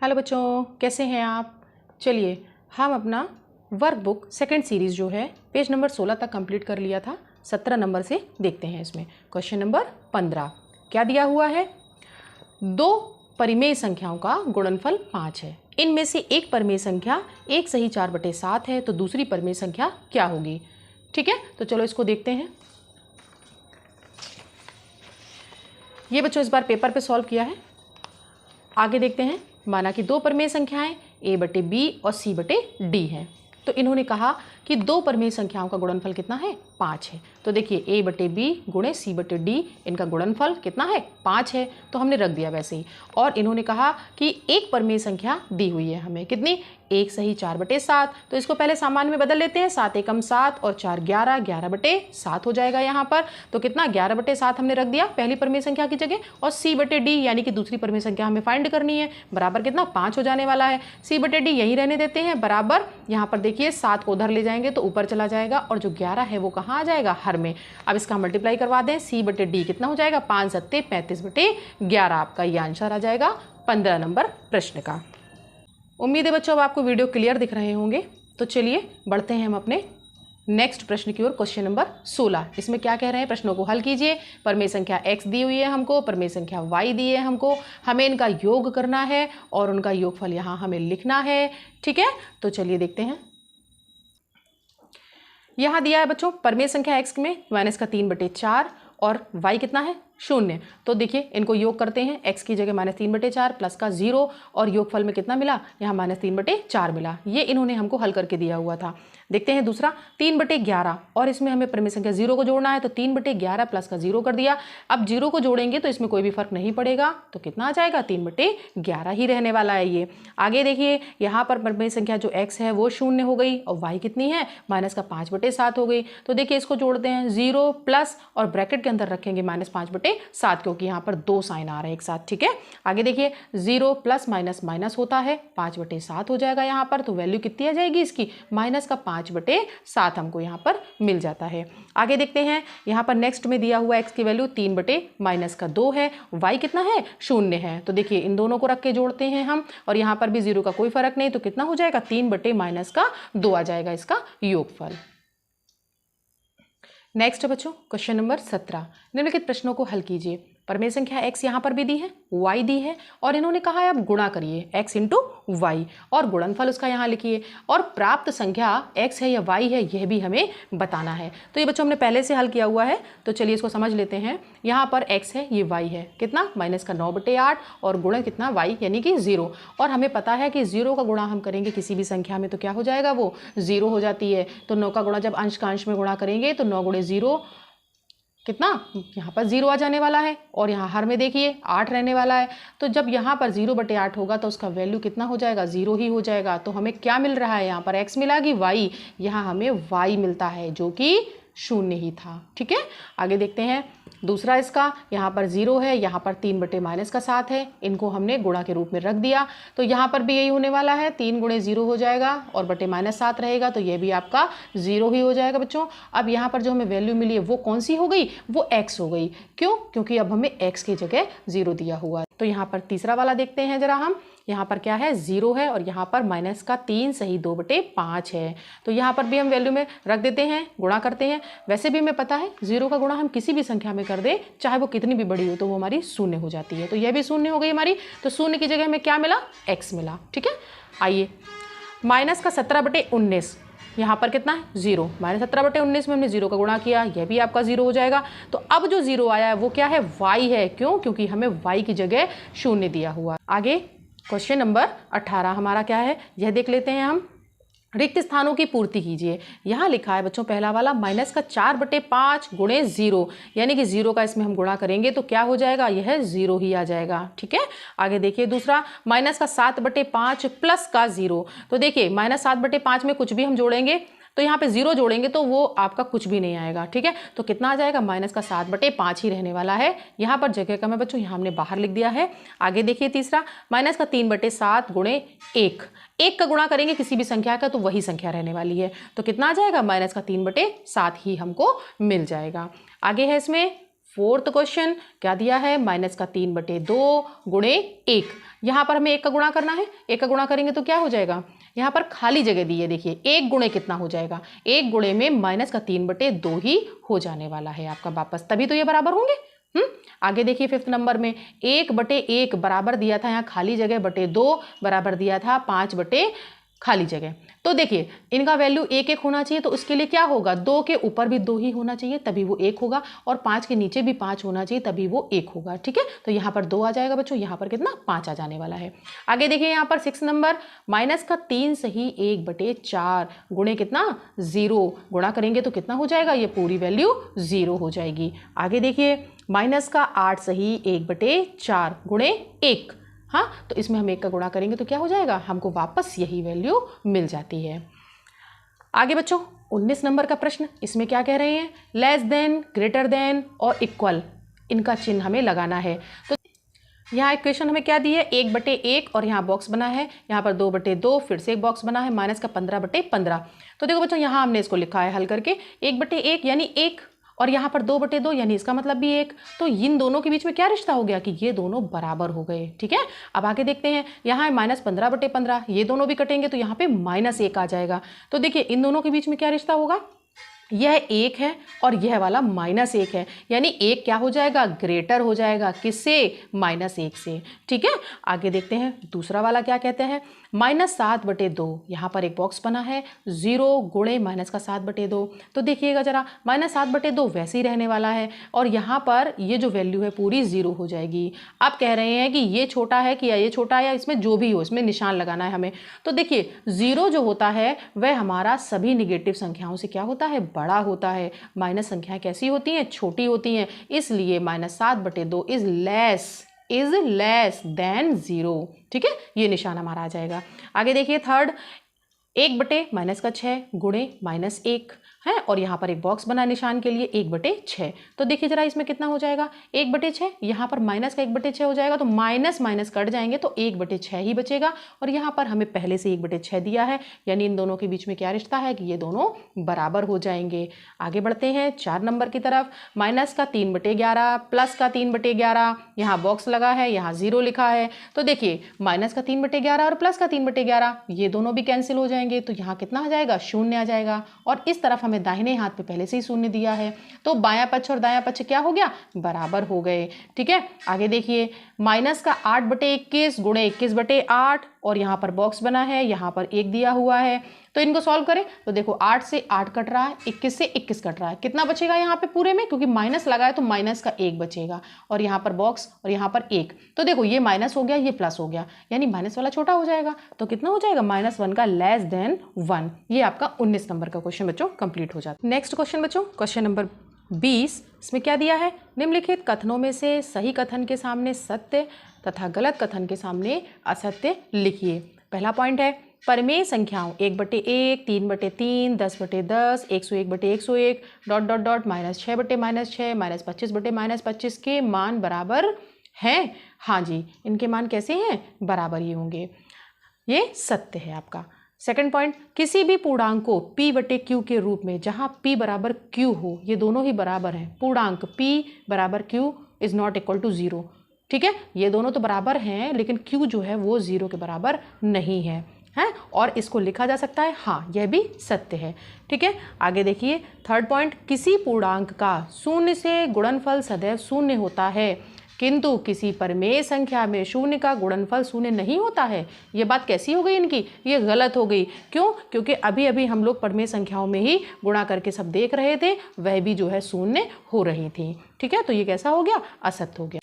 Hello बच्चों, कैसे हैं आप। चलिए हम अपना वर्कबुक सेकंड सीरीज़ जो है पेज नंबर 16 तक कंप्लीट कर लिया था। 17 नंबर से देखते हैं। इसमें क्वेश्चन नंबर 15 क्या दिया हुआ है। दो परिमेय संख्याओं का गुणनफल 5 है। इनमें से एक परिमेय संख्या 1 सही 4/7 है, तो दूसरी परिमेय संख्या क्या होगी। ठीक है, तो चलो इसको देखते हैं। ये बच्चों इस बार पेपर पे सॉल्व किया है। आगे देखते हैं। माना कि दो परिमेय संख्याएं a/b और c/d हैं। तो इन्होंने कहा कि दो परिमेय संख्याओं का गुणनफल कितना है, 5 है। तो देखिए a/b गुणे c/d, इनका गुणनफल कितना है, 5 है। तो हमने रख दिया वैसे ही। और इन्होंने कहा कि एक परिमेय संख्या दी हुई है हमें, कितनी, 1 सही 4/7। तो इसको पहले सामान्य में बदल लेते हैं। 7 एकम 7 और 4 11, 11/7 हो जाएगा यहाँ पर। तो कितना, 11/7 हमने रख दिया पहली परिमेय संख्या की जगह। और c/d यानी कि दूसरी परिमेय संख्या हमें फाइंड करनी है, बराबर कितना, 5 हो जाने वाला है। c/d यहीं रहने देते हैं बराबर। यहाँ पर देखिए 7 को उधर ले जाएंगे तो ऊपर चला जाएगा, और जो 11 है वो कहाँ आ जाएगा, हर में। अब इसका मल्टीप्लाई करवा दें। c/d कितना हो जाएगा, 5 7 35/11। आपका ये आंसर आ जाएगा 15 नंबर प्रश्न का। उम्मीद है बच्चों अब आपको वीडियो क्लियर दिख रहे होंगे। तो चलिए बढ़ते हैं हम अपने नेक्स्ट प्रश्न की ओर। Question number 16। इसमें क्या कह रहे हैं, प्रश्नों को हल कीजिए। परिमेय संख्या x दी हुई है हमको, परिमेय संख्या y दी है हमको। हमें इनका योग करना है और उनका योगफल यहाँ हमें लिखना है। ठीक है, तो चलिए देखते हैं। यहाँ दिया है बच्चों परिमेय संख्या x में -3/4 और y कितना है, 0। तो देखिए इनको योग करते हैं। x की जगह -3/4 प्लस का 0, और योगफल में कितना मिला, यहाँ -3/4 मिला। ये इन्होंने हमको हल करके दिया हुआ था। देखते हैं दूसरा 3/11, और इसमें हमें परिमेय संख्या 0 को जोड़ना है। तो 3/11 प्लस का 0 कर दिया। अब 0 को जोड़ेंगे तो इसमें कोई भी फर्क नहीं पड़ेगा, तो कितना आ जाएगा, 3/11 ही रहने वाला है ये। आगे देखिए यहाँ पर परिमेय संख्या जो x है वो 0 हो गई, और y कितनी है, -5/7 हो गई। तो देखिए इसको जोड़ते हैं, 0 प्लस और ब्रैकेट के अंदर रखेंगे -5/7, क्योंकि यहाँ पर दो साइन आ रहे हैं एक साथ। ठीक है, आगे देखिए 0 प्लस माइनस माइनस होता है, 5/7 हो जाएगा यहाँ पर। तो वैल्यू कितनी आ जाएगी इसकी, -5/7 हमको यहाँ पर मिल जाता है। आगे देखते हैं यहाँ पर नेक्स्ट में दिया हुआ x की वैल्यू 3/-2 है, y कितना है, 0 है। तो देखिए इन दोनों को रख के जोड़ते हैं हम, और यहाँ पर भी 0 का कोई फर्क नहीं। तो कितना हो जाएगा, 3/-2 आ जाएगा इसका योगफल। नेक्स्ट बच्चों क्वेश्चन नंबर 17। निम्नलिखित प्रश्नों को हल कीजिए। परिमेय संख्या x यहाँ पर भी दी है, y दी है, और इन्होंने कहा है अब गुणा करिए x इंटू वाई, और गुणनफल उसका यहाँ लिखिए। और प्राप्त संख्या x है या y है यह भी हमें बताना है। तो ये बच्चों हमने पहले से हल किया हुआ है, तो चलिए इसको समझ लेते हैं। यहाँ पर x है, ये y है, कितना, -9/8, और गुणन कितना, y यानी कि 0। और हमें पता है कि 0 का गुणा हम करेंगे किसी भी संख्या में तो क्या हो जाएगा, वो 0 हो जाती है। तो 9 का गुणा जब अंश का अंश में गुणा करेंगे तो 9 × 0 कितना, यहाँ पर 0 आ जाने वाला है, और यहाँ हर में देखिए 8 रहने वाला है। तो जब यहाँ पर 0/8 होगा तो उसका वैल्यू कितना हो जाएगा, 0 ही हो जाएगा। तो हमें क्या मिल रहा है, यहाँ पर x मिला कि y, यहाँ हमें y मिलता है जो कि 0 ही था। ठीक है, आगे देखते हैं दूसरा इसका। यहाँ पर 0 है, यहाँ पर 3/-7 है, इनको हमने गुणा के रूप में रख दिया। तो यहाँ पर भी यही होने वाला है, 3 × 0 हो जाएगा, और /-7 रहेगा, तो ये भी आपका 0 ही हो जाएगा बच्चों। अब यहाँ पर जो हमें वैल्यू मिली है वो कौन सी हो गई, वो x हो गई। क्यों, क्योंकि अब हमें x की जगह 0 दिया हुआ है। तो यहाँ पर तीसरा वाला देखते हैं जरा हम। यहाँ पर क्या है, 0 है, और यहाँ पर -3 सही 2/5 है। तो यहाँ पर भी हम वैल्यू में रख देते हैं, गुणा करते हैं। वैसे भी हमें पता है 0 का गुणा हम किसी भी संख्या में कर दे, चाहे वो कितनी भी बड़ी हो, तो वो हमारी 0 हो जाती है। तो यह भी 0 हो गई हमारी। तो 0 की जगह हमें क्या मिला, x मिला। ठीक है, आइए -17/19, यहाँ पर कितना है, 0। -17/19 में हमने 0 का गुणा किया, यह भी आपका 0 हो जाएगा। तो अब जो 0 आया है वो क्या है, y है। क्यों, क्योंकि हमें y की जगह 0 दिया हुआ। आगे क्वेश्चन नंबर 18 हमारा क्या है, यह देख लेते हैं हम। रिक्त स्थानों की पूर्ति कीजिए। यहाँ लिखा है बच्चों पहला वाला -4/5 × 0, यानी कि 0 का इसमें हम गुणा करेंगे तो क्या हो जाएगा, यह 0 ही आ जाएगा। ठीक है, आगे देखिए दूसरा -7/5 प्लस का 0। तो देखिए -7/5 में कुछ भी हम जोड़ेंगे तो यहाँ पे 0 जोड़ेंगे तो वो आपका कुछ भी नहीं आएगा। ठीक है, तो कितना आ जाएगा, -7/5 ही रहने वाला है। यहाँ पर जगह कम है बच्चों, यहाँ हमने बाहर लिख दिया है। आगे देखिए तीसरा -3/7 × 1, 1 का गुणा करेंगे किसी भी संख्या का तो वही संख्या रहने वाली है। तो कितना आ जाएगा, -3/7 ही हमको मिल जाएगा। आगे है इसमें फोर्थ क्वेश्चन क्या दिया है, -3/2 गुणे 1। यहाँ पर हमें 1 का गुणा करना है, 1 का गुणा करेंगे तो क्या हो जाएगा, यहाँ पर खाली जगह दी है, देखिए 1 गुणे कितना हो जाएगा, 1 गुणे में -3/2 ही हो जाने वाला है आपका वापस, तभी तो ये बराबर होंगे। आगे देखिए 5th नंबर में 1/1 बराबर दिया था, यहाँ खाली जगह /2 बराबर दिया था 5/ खाली जगह। तो देखिए इनका वैल्यू 1 होना चाहिए, तो उसके लिए क्या होगा, 2 के ऊपर भी 2 ही होना चाहिए तभी वो 1 होगा, और 5 के नीचे भी 5 होना चाहिए तभी वो 1 होगा। ठीक है, तो यहाँ पर 2 आ जाएगा बच्चों, यहाँ पर कितना 5 आ जाने वाला है। आगे देखिए यहाँ पर 6 नंबर -3 सही 1/4 गुणे कितना 0, गुणा करेंगे तो कितना हो जाएगा, ये पूरी वैल्यू 0 हो जाएगी। आगे देखिए -8 सही 1/4 गुणे 1, हाँ तो इसमें हम 1 का गुणा करेंगे तो क्या हो जाएगा, हमको वापस यही वैल्यू मिल जाती है। आगे बच्चों 19 नंबर का प्रश्न, इसमें क्या कह रहे हैं, लेस देन, ग्रेटर देन और इक्वल, इनका चिन्ह हमें लगाना है। तो यहाँ इक्वेशन हमें क्या दी है, 1/1 और यहाँ बॉक्स बना है, यहाँ पर 2/2 फिर से एक बॉक्स बना है, -15/15। तो देखो बच्चों यहाँ हमने इसको लिखा है हल करके, 1/1 यानी 1 और यहाँ पर 2/2 यानी इसका मतलब भी 1, तो इन दोनों के बीच में क्या रिश्ता हो गया कि ये दोनों बराबर हो गए। ठीक है, अब आगे देखते हैं, यहाँ है -15/15, ये दोनों भी कटेंगे तो यहाँ पे -1 आ जाएगा। तो देखिए इन दोनों के बीच में क्या रिश्ता होगा, यह 1 है और यह वाला -1 है, यानी 1 क्या हो जाएगा, ग्रेटर हो जाएगा, किससे, -1 से। ठीक है, आगे देखते हैं दूसरा वाला क्या कहते हैं, -7/2, यहाँ पर एक बॉक्स बना है, 0 गुणे -7/2। तो देखिएगा जरा, -7/2 वैसे ही रहने वाला है और यहाँ पर ये जो वैल्यू है पूरी 0 हो जाएगी। आप कह रहे हैं कि ये छोटा है कि या ये छोटा है, या इसमें जो भी हो इसमें निशान लगाना है हमें। तो देखिए 0 जो होता है वह हमारा सभी निगेटिव संख्याओं से क्या होता है, बड़ा होता है। माइनस संख्याएं कैसी होती हैं, छोटी होती हैं, इसलिए -7/2 इज लेस देन 0। ठीक है, ये निशान हमारा आ जाएगा। आगे देखिए थर्ड, 1/-6 गुणे -1 है और यहाँ पर एक बॉक्स बना निशान के लिए 1/6। तो देखिए जरा इसमें कितना हो जाएगा, 1/6, यहाँ पर माइनस का 1/6 हो जाएगा, तो माइनस माइनस कट जाएंगे तो 1/6 ही बचेगा, और यहाँ पर हमें पहले से 1/6 दिया है, यानी इन दोनों के बीच में क्या रिश्ता है कि ये दोनों बराबर हो जाएंगे। आगे बढ़ते हैं 4 नंबर की तरफ, -3/11 +3/11, यहाँ बॉक्स लगा है, यहाँ 0 लिखा है। तो देखिए -3/11 और +3/11 ये दोनों भी कैंसिल हो जाएंगे, तो यहाँ कितना आ जाएगा, 0 आ जाएगा, और इस तरफ हमें दाहिने हाथ पे पहले से ही 0 दिया है, तो बायां पक्ष और दायां पक्ष क्या हो गया, बराबर हो गए। ठीक है, आगे देखिए -8/21 गुणे 21/8 और यहाँ पर बॉक्स बना है, यहाँ पर 1 दिया हुआ है, तो इनको सॉल्व करें तो देखो 8 से 8 कट रहा है, 21 से 21 कट रहा है, कितना बचेगा यहाँ पे पूरे में, क्योंकि माइनस लगा है तो माइनस का 1 बचेगा, और यहाँ पर बॉक्स और यहाँ पर 1, तो देखो ये माइनस हो गया, ये प्लस हो गया, यानी माइनस वाला छोटा हो जाएगा, तो कितना हो जाएगा, -1 का लेस देन 1। ये आपका 19 नंबर का क्वेश्चन बच्चों कंप्लीट हो जाता है। नेक्स्ट क्वेश्चन बच्चों, क्वेश्चन नंबर 20, इसमें क्या दिया है, निम्नलिखित कथनों में से सही कथन के सामने सत्य तथा गलत कथन के सामने असत्य लिखिए। पहला पॉइंट है, परिमेय संख्याओं 1/1, 3/3, 10/10, 101/101 ... -6/-6, -25/-25 के मान बराबर हैं। हाँ जी, इनके मान कैसे हैं, बराबर ही होंगे, ये सत्य है आपका। सेकंड पॉइंट, किसी भी पूर्णांक को p/q के रूप में जहाँ p बराबर q हो, ये दोनों ही बराबर हैं, पूर्णांक p बराबर q is not equal to 0। ठीक है, ये दोनों तो बराबर हैं लेकिन q जो है वो 0 के बराबर नहीं है, और इसको लिखा जा सकता है, हाँ यह भी सत्य है। ठीक है, आगे देखिए थर्ड पॉइंट, किसी पूर्णांक का 0 से गुणनफल सदैव 0 होता है, किंतु किसी परिमेय संख्या में 0 का गुणनफल 0 नहीं होता है। ये बात कैसी हो गई इनकी, ये गलत हो गई। क्यों, क्योंकि अभी अभी हम लोग परिमेय संख्याओं में ही गुणा करके सब देख रहे थे, वह भी जो है 0 हो रही थी। ठीक है, तो ये कैसा हो गया, असत्य हो गया।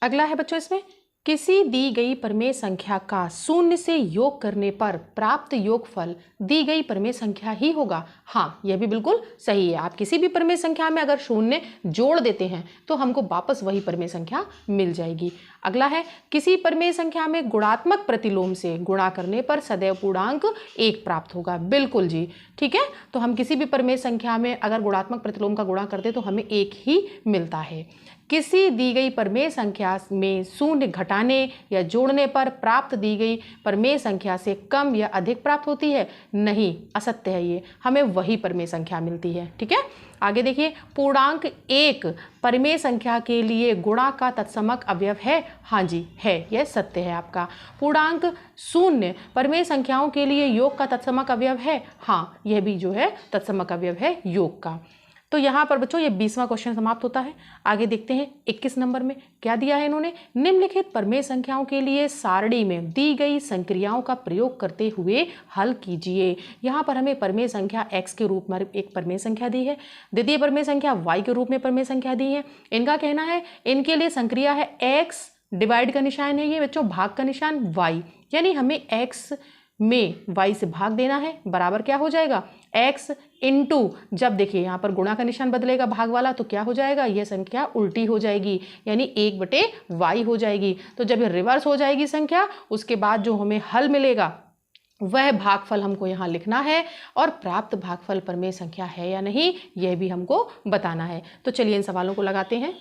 अगला है बच्चों, इसमें किसी दी गई परिमेय संख्या का 0 से योग करने पर प्राप्त योगफल दी गई परिमेय संख्या ही होगा। हाँ, यह भी बिल्कुल सही है। आप किसी भी परिमेय संख्या में अगर 0 जोड़ देते हैं तो हमको वापस वही परिमेय संख्या मिल जाएगी। अगला है, किसी परिमेय संख्या में गुणात्मक प्रतिलोम से गुणा करने पर सदैव पूर्णांक 1 प्राप्त होगा। बिल्कुल जी, ठीक है, तो हम किसी भी परिमेय संख्या में अगर गुणात्मक प्रतिलोम का गुणा करते तो हमें 1 ही मिलता है। किसी दी गई परिमेय संख्या में 0 घटाने या जोड़ने पर प्राप्त दी गई परिमेय संख्या से कम या अधिक प्राप्त होती है, नहीं, असत्य है ये, हमें वही परिमेय संख्या मिलती है। ठीक है, आगे देखिए, पूर्णांक 1 परिमेय संख्या के लिए गुणा का तत्समक अवयव है। हाँ जी है, यह सत्य है आपका। पूर्णांक 0 परिमेय संख्याओं के लिए योग का तत्समक अवयव है। हाँ, यह भी जो है तत्समक अवयव है योग का। तो यहाँ पर बच्चों ये 20वां क्वेश्चन समाप्त होता है। आगे देखते हैं 21 नंबर में क्या दिया है इन्होंने। निम्नलिखित परिमेय संख्याओं के लिए सारणी में दी गई संक्रियाओं का प्रयोग करते हुए हल कीजिए। यहाँ पर हमें परिमेय संख्या x के रूप में एक परिमेय संख्या दी है, द्वितीय परिमेय संख्या y के रूप में परिमेय संख्या दी है। इनका कहना है इनके लिए संक्रिया है x, डिवाइड का निशान है ये बच्चों, भाग का निशान y, यानी हमें x में y से भाग देना है। बराबर क्या हो जाएगा, x इंटू, जब देखिए यहाँ पर गुणा का निशान बदलेगा भाग वाला तो क्या हो जाएगा, यह संख्या उल्टी हो जाएगी, यानी 1/y हो जाएगी। तो जब ये रिवर्स हो जाएगी संख्या, उसके बाद जो हमें हल मिलेगा वह भागफल हमको यहाँ लिखना है, और प्राप्त भागफल परिमेय संख्या है या नहीं यह भी हमको बताना है। तो चलिए इन सवालों को लगाते हैं।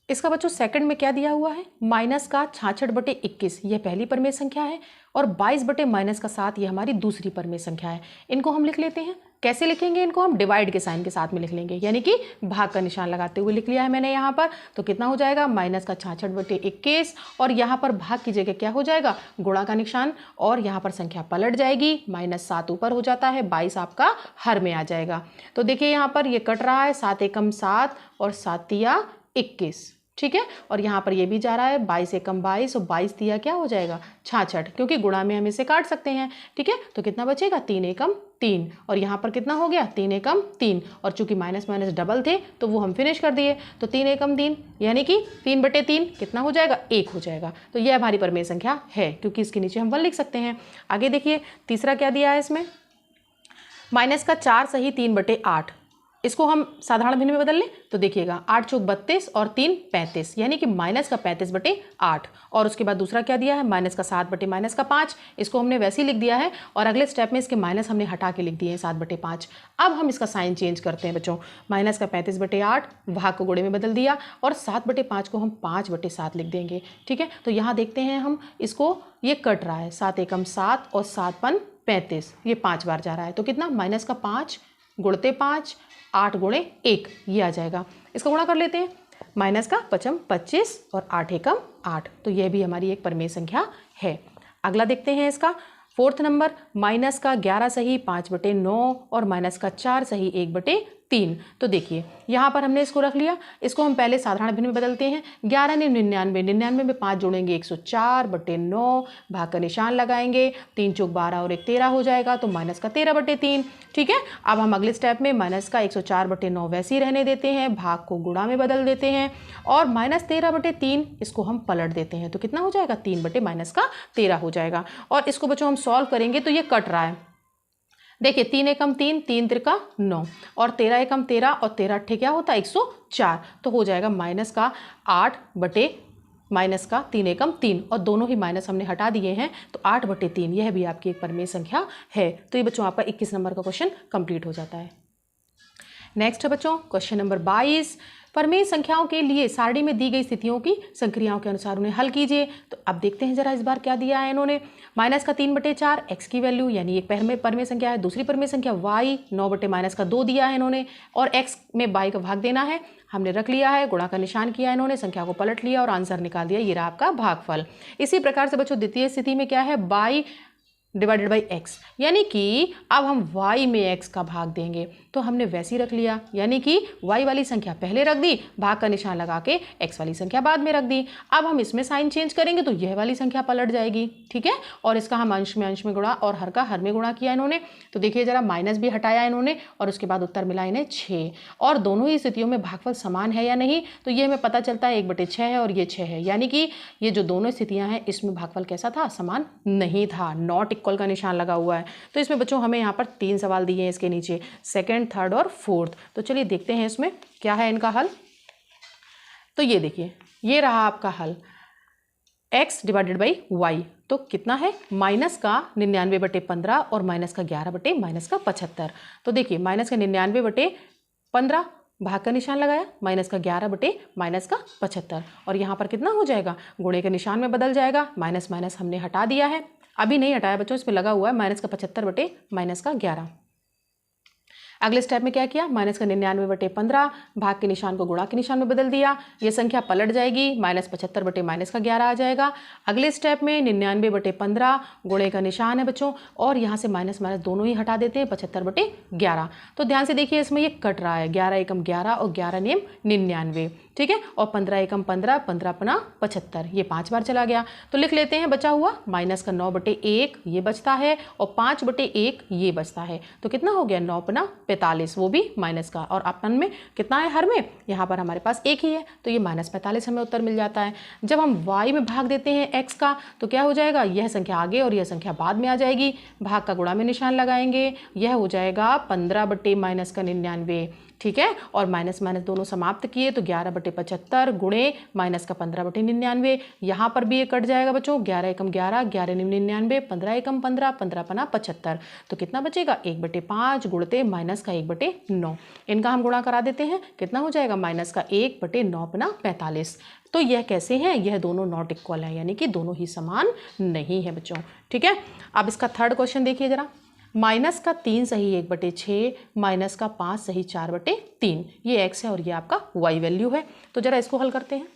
इसका बच्चों सेकंड में क्या दिया हुआ है, माइनस का 66/21 यह पहली परिमेय संख्या है, और 22/-7 ये हमारी दूसरी परिमेय संख्या है। इनको हम लिख लेते हैं। कैसे लिखेंगे इनको, हम डिवाइड के साइन के साथ में लिख लेंगे, यानी कि भाग का निशान लगाते हुए लिख लिया है मैंने यहाँ पर। तो कितना हो जाएगा, माइनस का 66/21, और यहाँ पर भाग की जगह क्या हो जाएगा, गुणा का निशान, और यहाँ पर संख्या पलट जाएगी, -7 ऊपर हो जाता है, 22 आपका हर में आ जाएगा। तो देखिए यहाँ पर ये कट रहा है, 7 एकम 7 और 7 तिया 21, ठीक है। और यहाँ पर ये भी जा रहा है, 22 एकम 22 और 22 तिया क्या हो जाएगा 66, क्योंकि गुणा में हम इसे काट सकते हैं, ठीक है। तो कितना बचेगा, 3 एकम 3, और यहाँ पर कितना हो गया 3 एकम 3, और चूंकि माइनस माइनस डबल थे तो वो हम फिनिश कर दिए। तो 3 एकम 3 यानी कि 3/3 कितना हो जाएगा, 1 हो जाएगा। तो यह हमारी परिमेय संख्या है, क्योंकि इसके नीचे हम 1 लिख सकते हैं। आगे देखिए तीसरा क्या दिया है इसमें, माइनस का 4 सही 3/8, इसको हम साधारण भिन्न में बदल लें तो देखिएगा 8 चौक 32 और 3 35, यानी कि माइनस का 35/8। और उसके बाद दूसरा क्या दिया है, माइनस का 7/-5, इसको हमने वैसे ही लिख दिया है, और अगले स्टेप में इसके माइनस हमने हटा के लिख दिए हैं 7/5। अब हम इसका साइन चेंज करते हैं बच्चों, माइनस का 35/8 भाग को गुणे में बदल दिया, और 7/5 को हम 5/7 लिख देंगे, ठीक है। तो यहाँ देखते हैं हम इसको, ये कट रहा है, 7 एकम 7 और 7 35, ये 5 बार जा रहा है, तो कितना माइनस का 5 गुणते 5 8 गुणे 1 ये आ जाएगा। इसका गुणा कर लेते हैं, माइनस का 5 25 और 8 एकम 8, तो यह भी हमारी एक परिमेय संख्या है। अगला देखते हैं इसका फोर्थ नंबर, माइनस का 11 सही 5/9 और माइनस का 4 सही 1/3। तो देखिए यहाँ पर हमने इसको रख लिया, इसको हम पहले साधारण भिन्न में बदलते हैं। 11 ने 99, 99 में 5 जोड़ेंगे 104/9, भाग का निशान लगाएंगे, 3 चौक 12 और 1 13 हो जाएगा, तो माइनस का 13/3, ठीक है। अब हम अगले स्टेप में माइनस का 104/9 वैसे ही रहने देते हैं, भाग को गुणा में बदल देते हैं, और -13/3 इसको हम पलट देते हैं, तो कितना हो जाएगा 3/-13 हो जाएगा। और इसको बच्चों हम सॉल्व करेंगे तो ये कट रहा है, देखिए 3 एकम 3, 3 त्रिका 9, और 13 एकम 13 और 13 अट्ठे क्या होता है 104, तो हो जाएगा माइनस का 3 एकम 3, और दोनों ही माइनस हमने हटा दिए हैं, तो 8/3 यह भी आपकी एक परिमेय संख्या है। तो ये बच्चों आपका 21 नंबर का क्वेश्चन कंप्लीट हो जाता है। नेक्स्ट है बच्चों क्वेश्चन नंबर 22, परिमेय संख्याओं के लिए सारणी में दी गई स्थितियों की संक्रियाओं के अनुसार उन्हें हल कीजिए। तो अब देखते हैं जरा इस बार क्या दिया है इन्होंने, माइनस का 3/4 x की वैल्यू, यानी एक परिमेय संख्या है, दूसरी परिमेय संख्या y 9/-2 दिया है इन्होंने, और x में y का भाग देना है, हमने रख लिया है, गुणा का निशान किया इन्होंने, संख्या को पलट लिया और आंसर निकाल दिया, ये रहा आपका भागफल। इसी प्रकार से बच्चों द्वितीय स्थिति में क्या है, y डिवाइडेड बाई x, यानी कि अब हम y में x का भाग देंगे, तो हमने वैसे ही रख लिया, यानी कि y वाली संख्या पहले रख दी, भाग का निशान लगा के x वाली संख्या बाद में रख दी। अब हम इसमें साइन चेंज करेंगे तो यह वाली संख्या पलट जाएगी, ठीक है। और इसका हम अंश में गुणा और हर का हर में गुणा किया इन्होंने, तो देखिए जरा माइनस भी हटाया इन्होंने, और उसके बाद उत्तर मिला इन्हें 6, और दोनों ही स्थितियों में भागफल समान है या नहीं, तो ये हमें पता चलता है 1/6 है और ये 6 है, यानी कि ये जो दोनों स्थितियाँ हैं इसमें भागफल कैसा था, समान नहीं था, नॉट इक्वल का निशान लगा हुआ है। तो इसमें बच्चों हमें यहाँ पर 3 सवाल दिए हैं इसके नीचे, सेकंड, थर्ड और फोर्थ। तो चलिए देखते हैं इसमें क्या है इनका हल। तो ये देखिए ये रहा आपका हल, x डिवाइडेड बाई y, तो कितना है माइनस का 99/15 और माइनस का 11/-75। तो देखिए माइनस का 99/15 भाग का निशान लगाया, माइनस का 11/-75, और यहाँ पर कितना हो जाएगा, गुणे के निशान में बदल जाएगा, माइनस माइनस हमने हटा दिया है, अभी नहीं हटाया बच्चों, इसमें लगा हुआ है माइनस का 75/-11, अगले स्टेप में क्या किया, माइनस का 99/15 भाग के निशान को गुणा के निशान में बदल दिया। ये संख्या पलट जाएगी, -75 बटे -11 आ जाएगा। अगले स्टेप में 99/15 गुणे का निशान है बच्चों, और यहाँ से माइनस माइनस दोनों ही हटा देते हैं, 75/11। तो ध्यान से देखिए इसमें ये कट रहा है, 11 एकम 11 और 11 नेम 99, ठीक है। और 15 एकम 15, 15 अपना 75, ये 5 बार चला गया। तो लिख लेते हैं बचा हुआ माइनस का 9/1 ये बचता है, और 5/1 ये बचता है। तो कितना हो गया, 9 अपना 45, वो भी माइनस का। और अपन में कितना है, हर में यहाँ पर हमारे पास एक ही है, तो ये -45 हमें उत्तर मिल जाता है। जब हम y में भाग देते हैं x का, तो क्या हो जाएगा, यह संख्या आगे और यह संख्या बाद में आ जाएगी। भाग का गुणा में निशान लगाएंगे, यह हो जाएगा 15/-99, ठीक है। और माइनस माइनस दोनों समाप्त किए तो 11/75 गुणे माइनस का 15/99। यहाँ पर भी ये कट जाएगा बच्चों, 11 एकम 11, 11 नेम 99, 15 एकम 15, 15 पना 75। तो कितना बचेगा, 1/5 गुणते माइनस का 1/9। इनका हम गुणा करा देते हैं, कितना हो जाएगा, माइनस का 1/9 पना 45। तो यह कैसे हैं, यह दोनों नॉट इक्वल है, यानी कि दोनों ही समान नहीं है बच्चों, ठीक है। अब इसका थर्ड क्वेश्चन देखिए जरा, माइनस का 3 सही 1/6, माइनस का 5 सही 4/3, ये x है और ये आपका y वैल्यू है। तो जरा इसको हल करते हैं।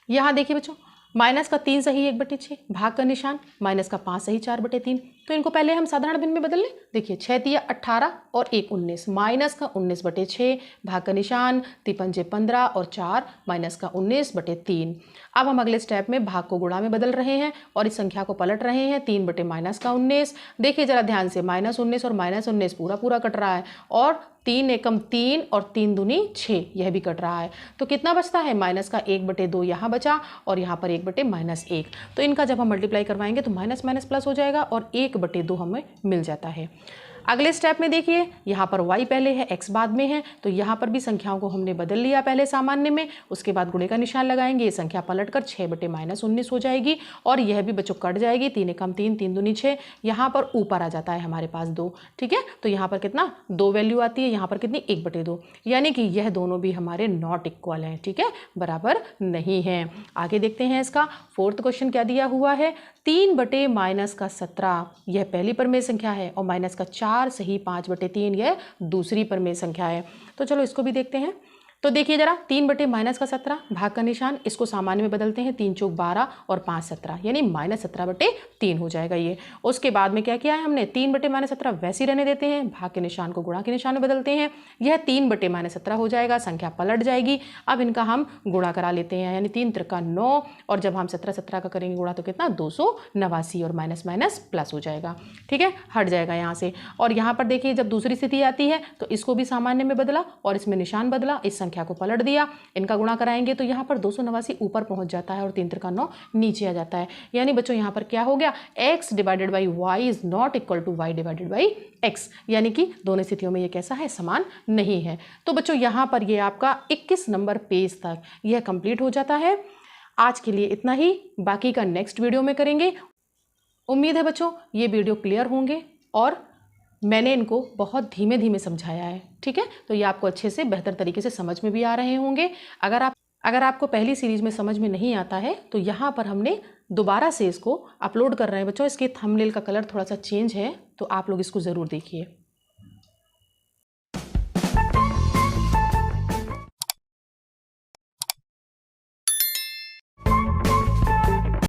यहाँ देखिए बच्चों, माइनस का 3 सही 1/6 भाग का निशान, माइनस का 5 सही 4/3। तो इनको पहले हम साधारण भिन्न में बदल लें। देखिए 6 तिया 18 और 1 19, माइनस का 19/6 भाग का निशान, 3 15 और 4 माइनस का 19/3। अब हम अगले स्टेप में भाग को गुणा में बदल रहे हैं और इस संख्या को पलट रहे हैं, 3/-19। देखिए जरा ध्यान से, -19 और -19 पूरा पूरा कट रहा है, और 3 एकम 3 और 3 दूनी 6, यह भी कट रहा है। तो कितना बचता है, माइनस का 1/2 यहाँ बचा, और यहाँ पर 1/-1। तो इनका जब हम मल्टीप्लाई करवाएंगे तो माइनस माइनस प्लस हो जाएगा और 1/2 हमें मिल जाता है। अगले स्टेप में देखिए, यहाँ पर y पहले है, x बाद में है, तो यहाँ पर भी संख्याओं को हमने बदल लिया पहले सामान्य में, उसके बाद गुणे का निशान लगाएंगे, ये संख्या पलटकर 6/-19 हो जाएगी, और यह भी बच्चों कट जाएगी, 3 एकम 3, 3 दूनी 6, यहाँ पर ऊपर आ जाता है हमारे पास 2, ठीक है। तो यहाँ पर कितना, 2 वैल्यू आती है, यहाँ पर कितनी, 1/2, यानी कि यह दोनों भी हमारे नॉट इक्वल हैं, ठीक है, बराबर नहीं है। आगे देखते हैं इसका फोर्थ क्वेश्चन क्या दिया हुआ है, 3/-17 यह पहली परमेय संख्या है, और माइनस का 4 सही 5/3 यह दूसरी परमेय संख्या है। तो चलो इसको भी देखते हैं। तो देखिए जरा, 3/-17 भाग का निशान, इसको सामान्य में बदलते हैं, 3 चौक 12 और 5 17, यानी -17/3 हो जाएगा ये। उसके बाद में क्या किया है हमने, 3/-17 वैसे ही रहने देते हैं, भाग के निशान को गुणा के निशान में बदलते हैं, यह 3/-17 हो जाएगा, संख्या पलट जाएगी। अब इनका हम गुणा करा लेते हैं, यानी 3 त्रिका 9, और जब हम 17 का करेंगे गुणा तो कितना, 289, और माइनस माइनस प्लस हो जाएगा, ठीक है, हट जाएगा यहाँ से। और यहाँ पर देखिए जब दूसरी स्थिति आती है तो इसको भी सामान्य में बदला और इसमें निशान बदला, इस संख्या को पलट दिया, इनका गुणा कराएंगे तो यहाँ पर 289 ऊपर पहुंच जाता है और 3 त्रिका 9 नीचे आ जाता है। यानी बच्चों यहाँ पर क्या हो गया, x divided by y is not equal to y divided by x, यानी कि दोनों स्थितियों में ये कैसा है, समान नहीं है। तो बच्चों यहाँ पर ये आपका 21 नंबर पेज तक यह कंप्लीट हो जाता है। आज के लिए इतना ही, बाकी का नेक्स्ट वीडियो में करेंगे। उम्मीद है बच्चों ये वीडियो क्लियर होंगे और मैंने इनको बहुत धीमे धीमे समझाया है, ठीक है। तो ये आपको अच्छे से बेहतर तरीके से समझ में भी आ रहे होंगे। अगर आपको पहली सीरीज में समझ में नहीं आता है तो यहाँ पर हमने दोबारा से इसको अपलोड कर रहे हैं बच्चों। इसके थंबनेल का कलर थोड़ा सा चेंज है, तो आप लोग इसको ज़रूर देखिए।